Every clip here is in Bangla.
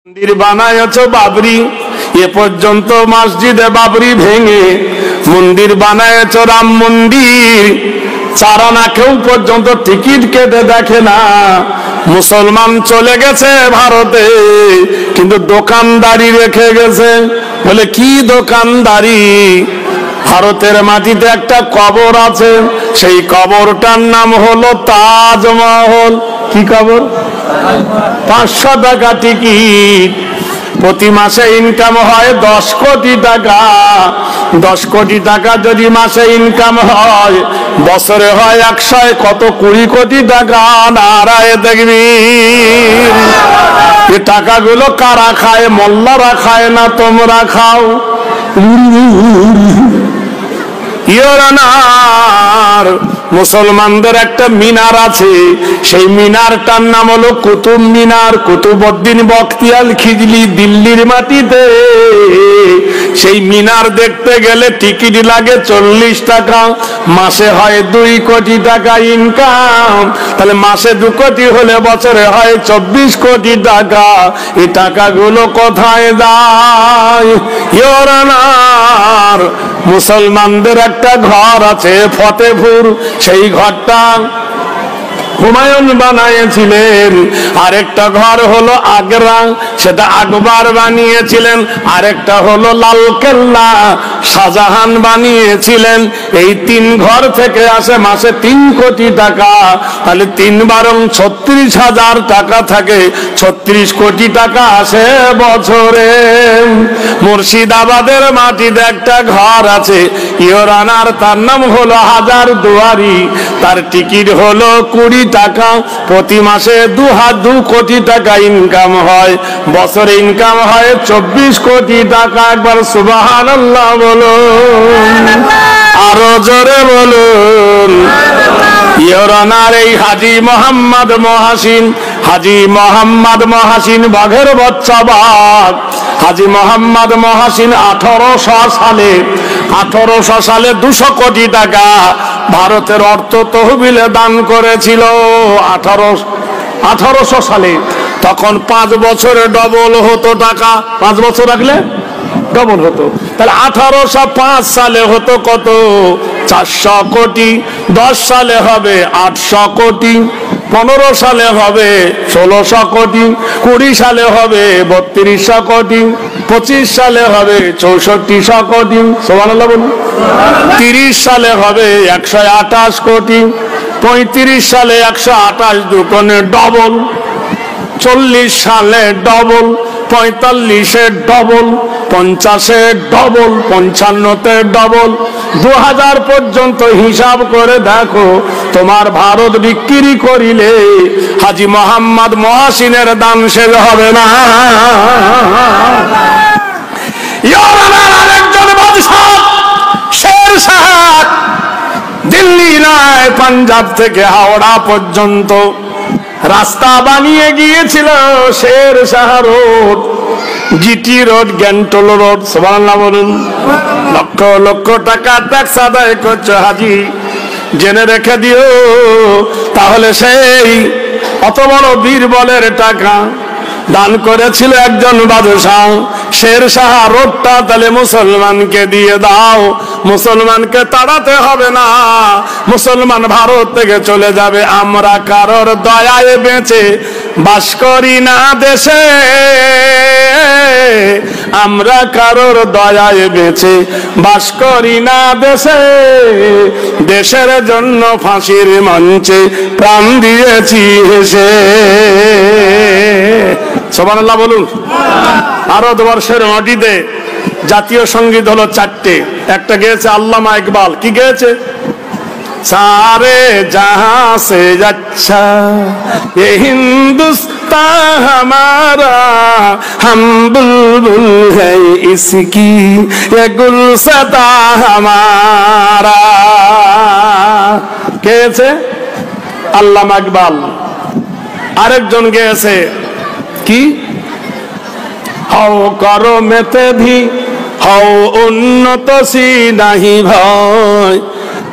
মন্দির বানায়ছো বাবরি, এ পর্যন্ত মসজিদে বাবরি ভেঙে মন্দির বানায়ছো রাম মন্দির, চারানা কেউ পর্যন্ত টিকিট কেটে দেখে না। মুসলমান চলে গেছে ভারতে, কিন্তু দোকানদারি রেখে গেছে। বলে কি দোকানদারি? ভারতের মাটিতে একটা কবর আছে, সেই কবরটার নাম হলো তাজমহল। কি কবর? 500 টাকা টিকিট। প্রতি মাসে ইনকাম হয় 10 কোটি টাকা। 10 কোটি টাকা যদি মাসে ইনকাম হয়, বছরে হয় 100, কত 20 কোটি টাকা। নারায়ে তাকবীর। এই টাকাগুলো কারা খায়? মোল্লারা খায় না, তোমরা খাও। ইরানার মুসলমানদের একটা মিনার আছে, সেই মিনারটার নাম হলো কুতুব মিনার। কুতুবউদ্দিন বখতিয়ার খিজলি দিল্লির মাটিতে। সেই মিনার দেখতে গেলে টিকিট লাগে 40 টাকা। মাসে হয় 2 কোটি টাকা ইনকাম। তাহলে মাসে 2 কোটি হলে বছরে হয় 24 কোটি টাকা। এই টাকাগুলো কোথায় যায়? ইরানার মুসলমানদের একটা ঘর আছে ফতেপুর, সেই ঘরটা হুমায়ুন বানিয়েছিলেন। আরেকটা ঘর হলো আগ্রা, সেটা আকবর বানিয়েছিলেন। আরেকটা হলো লালকেল্লা, শাহজাহান বানিয়েছিলেন। এই 3 ঘর থেকে আসে মাসে 3 কোটি টাকা। তাহলে 3 বারং 36,000 টাকা থাকে, 36 কোটি টাকা আসে বছরে। মুর্শিদাবাদের মাটিতে একটা ঘর আছে ইরানার, তার নাম হলো হাজার দুয়ারি। তার টিকিট হলো 20 টাকা। প্রতি মাসে 2 কোটি টাকা ইনকাম হয়, বছরে ইনকাম হয় 24 কোটি টাকা। একবার সুবহানাল্লাহ বলুন, আরো জোরে বলুন। ইরানার এই হাজী মোহাম্মদ মহাসিন, হাজী মোহাম্মদ মহাসিন বাঘের বাচ্চা বাঘ। হাজী মোহাম্মদ মহাসিন 1800 সালে 200 কোটি টাকা ভারতের অর্থ তহবিলে দান করেছিল। 1800 সালে। তখন 5 বছরে ডবল হতো টাকা। 5 বছর রাখলে ডবল হতো। তাহলে 1805 সালে হতো কত? 400 কোটি। 10 সালে হবে 800 কোটি। 15 সালে হবে 1600 কোটি। 20 সালে হবে 3200 কোটি। 25 সালে হবে 6400 কোটি। সুবহানাল্লাহ বলুন। 30 সালে হবে 128 কোটি। 35 সালে 128 দুগুণে ডবল। 40 সালে ডবল। 45-এ ডবল। 50-এ ডবল। 55-তে ডবল। 2000 পর্যন্ত হিসাব করে দেখো, তোমার ভারত বিক্রি করিলে হাজী মোহাম্মদ মহাসিনের দান শেষ হবে না। ইরানের আরেকজন বাদশা শের শাহ, দিল্লি নয় পাঞ্জাব থেকে হাওড়া পর্যন্ত রাস্তা বানিয়ে গিয়েছিল। Sher Shah road, GT road, গ্যান্টল রোড। সুবহানাল্লাহ বলুন। লক্ষ লক্ষ টাকা ট্যাক্স আদায় করছে হাজি, জেনে রেখে দিও। তাহলে সেই অত বড় বীরবলের টাকা দান করেছিল একজন বাদশাহ। শের শাহ রোডটা তাহলে মুসলমানকে দিয়ে দাও। মুসলমানকে তাড়াতে হবে না, মুসলমান ভারত থেকে চলে যাবে। আমরা কারোর দয়ায় বেঁচে বাস করি না দেশে, আমরা কারোর দয়ায় বেঁচে বাস করি না দেশে। দেশের জন্য ফাঁসির মঞ্চে প্রাণ দিয়েছি হেসে। সুবহানাল্লাহ বলুন। ভারতবর্ষের মাটিতে জাতীয় সঙ্গীত হলো 4টে। একটা গেয়েছে আল্লামা ইকবাল। কি গেয়েছে? सारे जहां से अच्छा ये हिंदुस्तान हमारा, हम बुलबुल है इसकी ये गुलशता हमारा। গেয়েছে আল্লামা ইকবাল। আরেকজন গেয়েছে কি? হও করো মেতে ভি হও উন্নত সি নাহি ভয়,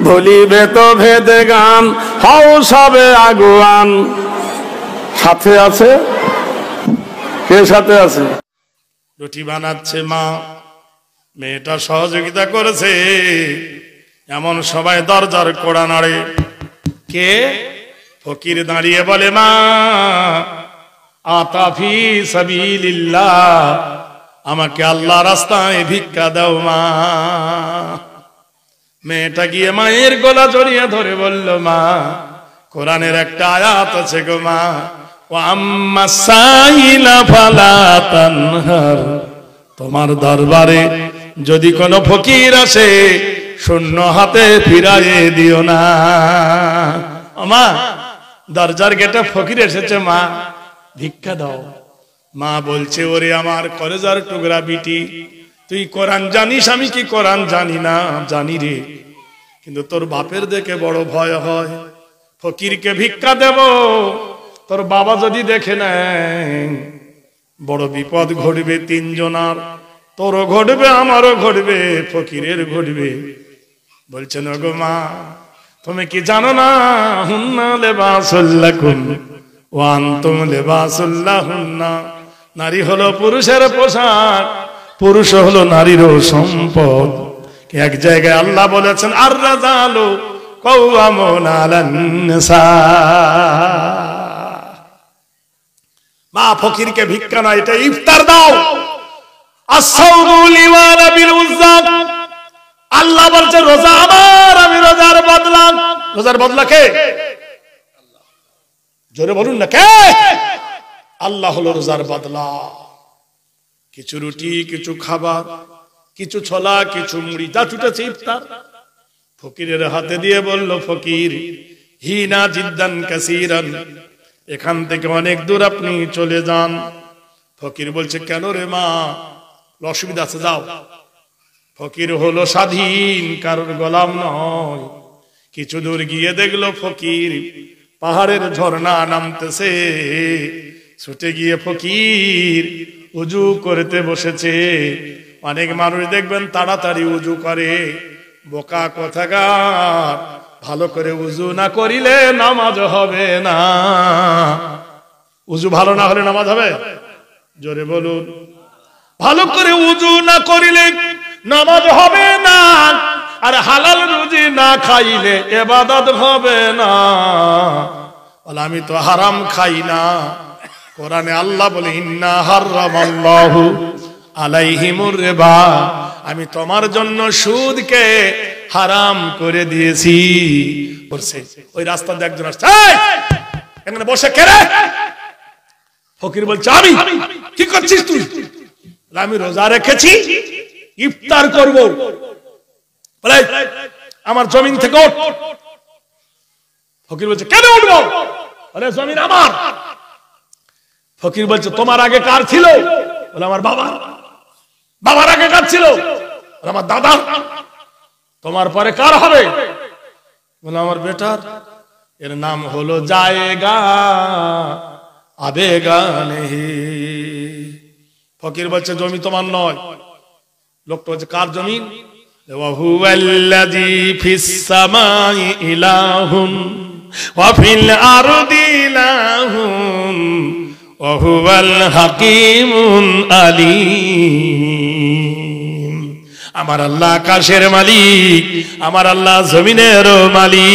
ভুলিবে তো ভেদে গান হও সবে আগুয়ান। সাথে আছে কে সাথে আছে? রুটি বানাচ্ছে মা, মেয়েটা সহযোগিতা করেছে। এমন সবাই দরজার কোড়া নাড়ে। কে? ফকির দাঁড়িয়ে বলে, মা আতাফি সাবিলিল্লাহ, আমাকে আল্লাহ রাস্তায় ভিক্ষা দাও মা। মেয়েটা গিয়ে মায়ের গলা জড়িয়ে ধরে বলল, মা কোরআনের একটা আয়াত আছে গো মা, ওয়াম্মা সাইলা ফালা তানহার, তোমার দরবারে যদি কোনো ফকির আসে শূন্য হাতে ফিরাইয়ে দিও না। মা দরজার গেটে ফকির এসেছে, মা ভিক্ষা দাও। মা বলছে, ওরে আমার কলেজার টুকরা বিটি, তুই কোরআন জানিস, আমি কি কোরআন জানি না? জানি রে, কিন্তু তোর বাপের দেখে বড় ভয় হয়। ফকিরকে ভিক্ষা দেব, তোর বাবা যদি দেখে নেয় বড় বিপদ ঘটবে। তিনজনার, তোরও ঘটবে, আমারও ঘটবে, ফকিরের ঘটবে। বলছেন, গো মা তুমি কি জানো না, হুন্না লিবাসুল লাকুম ওয়া আনতুম লিবাসুল লাহুন্না, নারী হলো পুরুষের পোশাক, পুরুষ হলো নারীরও সম্পদ। এক জায়গায় আল্লাহ বলেছেন, আর রাজালু কাওয়ামুন আলান নিসা। মা ফকিরকে ভিক্ষা না, এটা ইফতার দাও। আস-সাওমু লিওয়ানা বিল উযা, আল্লাহ বলছে রোজা আমার, আমি রোজার বদলা। রোজার বদলা কে? জোরে বলুন না, কে? আল্লাহ হলো রোজার বদলা। কিছু রুটি, কিছু খাবার, কিছু ছোলা, কিছু মুড়ি, যা ছুটেছে ইফতার ফকিরের হাতে দিয়ে বলল, ফকির হিনা জিদ্দান কাসীরান, এখান থেকে অনেক দূর আপনি চলে যান। ফকির বলছে, কেন রে মা, অসুবিধা আছে, যাও। ফকির হলো স্বাধীন, কারোর গোলাম নয়। কিছু দূর গিয়ে দেখলো ফকির পাহাড়ের ঝর্ণা নামতেছে। ছুটে গিয়ে ফকির উজু করতে বসেছে। অনেক মানুষ দেখবেন তাড়াতাড়ি উজু করে, বোকা কোথাকার, ভালো করে উজু না করিলে নামাজ হবে না। উজু ভালো না হলে নামাজ হবে? জোরে বলুন। ভালো করে উজু না করিলে নামাজ হবে না, আর হালাল রুজি না খাইলে ইবাদত হবে না। বলে, আমি তো হারাম খাই না। কোরআনে আল্লাহ বলে, ইন্না হারামাল্লাহু আলাইহিমুর রিবা, আমি তোমার জন্য সুদকে হারাম করে দিয়েছি। বলছে, ওই রাস্তা দিয়ে একজন আসছে, এখানে বসে কে রে? ফকির বলছে, আমি। কি করছিস তুই? আমি রোজা রেখেছি, ইফতার করব। বলে, আমার জমিন থেকে ওঠ। ফকির বলছে, কেন উঠবো? বলে, জমিন আমার। ফকির বলছে, তোমার আগে কার ছিল? বলে, আমার বাবা। বাবার আগে কার ছিল? বলে, আমার দাদা। তোমার পরে কার হবে? বলে, আমার বেটার। এর নাম হলো জায়েগা আবেগা নেহি। ফকির বলছে, জমি তোমার নয়। লোকটা বলছে, কার জমিন? ওয়া হুয়াল্লাযী ফিস সামাই ইলাহুন ওয়া ফিল আরদি ইলাহুন ওয়া হুয়াল হাকীমুল আলীম। আমার আল্লাহ আকাশের মালিক, আমার আল্লাহ জমিনেরও মালিক।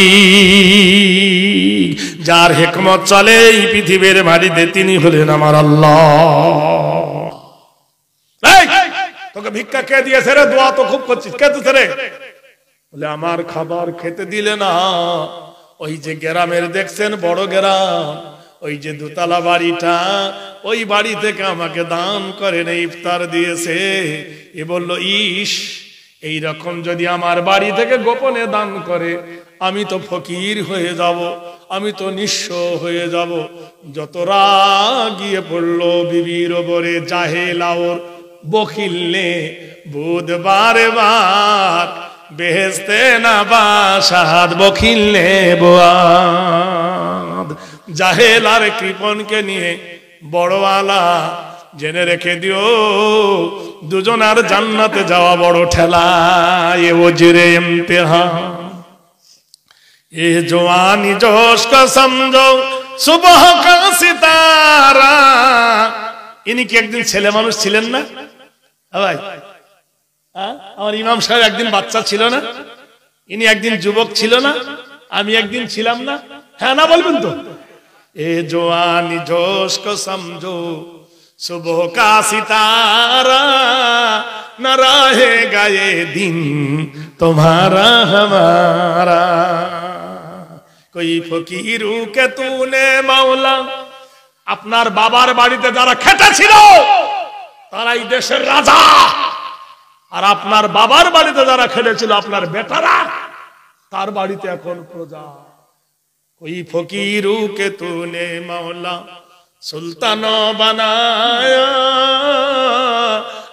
যার হিকমত চলে এই পৃথিবীর মাটিতে, তিনি হলেন আমার আল্লাহ। তোকে ভিক্ষা কে দিয়েছে রে? দোয়া তো খুব করছিস, কে দিয়েছে রে? বলে, আমার খাবার খেতে দিলে না। ওই যে গ্রামের দেখছেন বড় গ্রাম, ওই যে দোতলা বাড়িটা, ওই বাড়ি থেকে আমাকে দান করে ইফতার দিয়েছে। এ বলল, ইস, এই রকম যদি আমার বাড়ি থেকে গোপনে দান করে, আমি তো ফকির হয়ে যাব, আমি তো নিঃস্ব হয়ে যাব। যত রাগ গিয়ে পড়লো বিবির ওপরে, জাহেলাওর বখিলে বুধবার বার বেহেস্তে না বাসাদ বখিলে বোয়াদ। জাহেল আর কৃপণকে নিয়ে বড়ওয়ালা জেনে রেখে দিও, দুজন আর জান্নাতে যাওয়া বড় ঠেলা। এ ওজরে ইমতিহান, এ জওয়ানি जोश का समझो सुबह का सितारा, ইনি কি একদিন ছেলে মানুষ ছিলেন না ভাই? আমার ইমাম সাহেব একদিন বাচ্চা ছিল না? ইনি একদিন যুবক ছিল না? আমি একদিন ছিলাম না? হ্যাঁ না বলবেন তো? এ জওয়ানি জোশ কো সমঝো सुबह का सितारा न रहेगा ये दिन तुम्हारा हमारा कोई फकीरू के तूने मौला আপনার বাবার বাড়িতে যারা খেটে ছিল তারাই দেশের রাজা, আর আপনার বাবার বাড়িতে যারা খেটেছিল আপনার বেটারা তার বাড়িতে এখন প্রজা। कोई फकीरू के तूने मौला सुल्तानो बनाया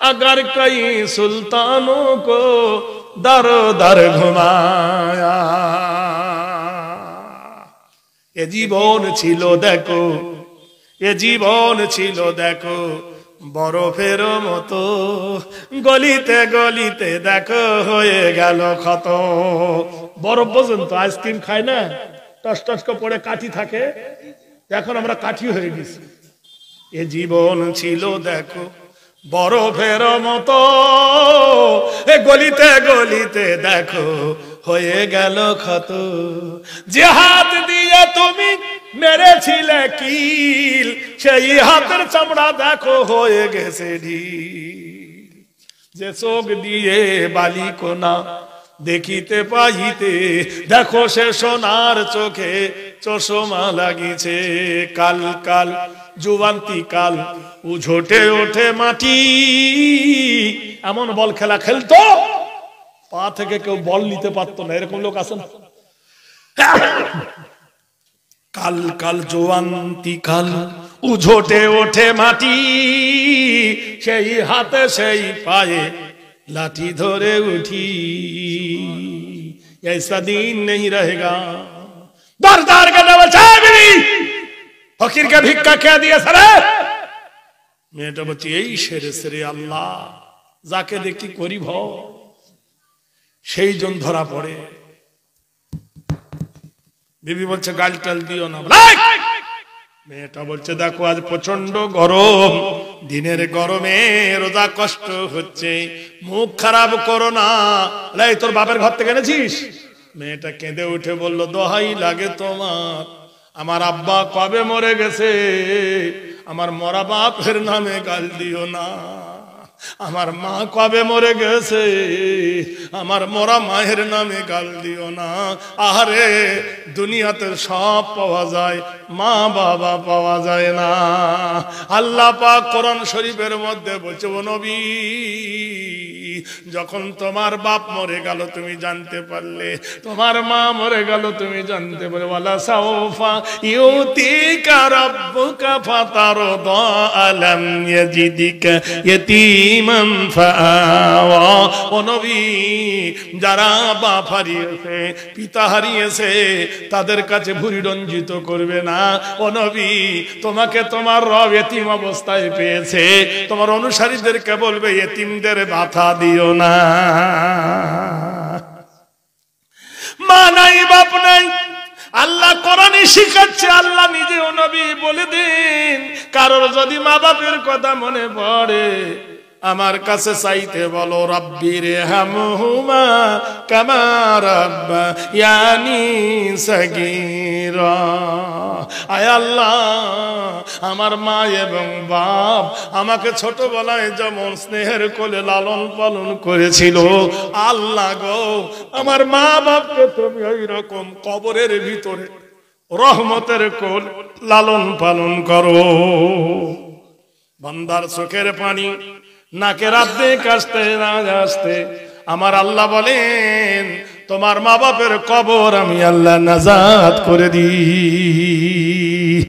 अगर कई सुल्तानों को दर दर घुमाया। এ জীবন ছিল দেখো, এ জীবন ছিল দেখো বরফের মতো, গলিতে গলিতে দেখো হয়ে গেল ক্ষত। বরফ বোঝেন তো? আইসক্রিম খায় না, টস টস করে পড়ে কাঠি থাকে, এখন আমরা কাঠি হয়ে গেছি। এ জীবন ছিল দেখো বরফের মতো, এ গলিতে গলিতে দেখো হয়ে গেল ক্ষত। যে হাত দিয়ে তুমি মেরেছিলে কিল, সেই হাতের চামড়া দেখো হয়ে গেছে ঢিল। যে চোখ দিয়ে বালি কোনা দেখিতে পাইতে, দেখো সে সোনার চোখে চশমা লাগিছে। কাল কাল যুবান্তি কাল উঝোটে ওঠে মাটি, এমন বল খেলা খেলতো পা থেকে কেউ বল নিতে পারতো না, এরকম লোক আছে না? কাল কাল জোয়ান্তি কাল উঝোটে ওঠে মাটি, সেই হাতে সেই পায়ে लाठी धोरे उठी। ऐसा दिन नहीं रहेगा। दर दर का डबल चाबी फकीर का भिक्का क्या दिया सरे? মেয়েটা বলছি এই সেরে সেরে আল্লাহ যাকে দেখি করি ভ, সেই জন ধরা পড়ে। বিবি বলছে গাল টাল দিও না। মেয়েটা বলছে দেখো আজ প্রচন্ড গরম, দিনের গরমে রোজা কষ্ট হচ্ছে, মুখ খারাপ করো না। তোর বাপের ঘর থেকে এনেছিস? মেয়েটা কেঁদে উঠে বলল দোহাই লাগে তোমার, আমার আব্বা কবে মরে গেছে, আমার মরা বাপের নামে গাল দিও না। আমার মা কবে মরে গেছে, আমার মরা মায়ের নামে গাল দিও না। আরে দুনিয়াতে সব পাওয়া যায়, মা বাবা পাওয়া যায় না। আল্লাহ পাক কোরআন শরীফের মধ্যে বলছে ও নবী, যখন তোমার বাপ মরে গেল তুমি জানতে পারলে, তোমার মা মরে গেল তুমি জানতে পারলে, ওয়ালা সাউফা ইউতিকা রাব্বুকা ফাতারদা আলাম ইয়াজিদিকা ইয়াতীমান ফাআওয়া। ও নবী, যারা বাপ হারিয়েছে পিতা হারিয়েছে তাদের কাছে ভুঁড়ি রঞ্জিত করবে না। ও নবী, তোমাকে তোমার রব এতিম অবস্থায় পেয়েছে, তোমার অনুসারীদেরকে বলবে এতিমদের ব্যথা দিও না। মা নাই বাপ নাই, আল্লাহ কোরআনে শিখাচ্ছে, আল্লাহ নিজে ও নবী বলে দিন, কারোর যদি মা বাপের কথা মনে পড়ে আমার কাছে চাইতে বলো রাব্বির হামহুমা কামা রাব্বায়ানি সাগীরা। আয় আল্লাহ, আমার মা এবং বাপ আমাকে ছোটবেলায় যেমন স্নেহের কোলে লালন পালন করেছিল, আল্লাহ গো আমার মা বাপকে তুমি ওই রকম কবরের ভিতরে রহমতের কোল লালন পালন করো। বান্দার চোখের পানি নাকে রাতে কাশতে না আসতে আমার আল্লাহ বলেন তোমার মা বাপের কবর আমি আল্লাহ নাজাত করে দিই।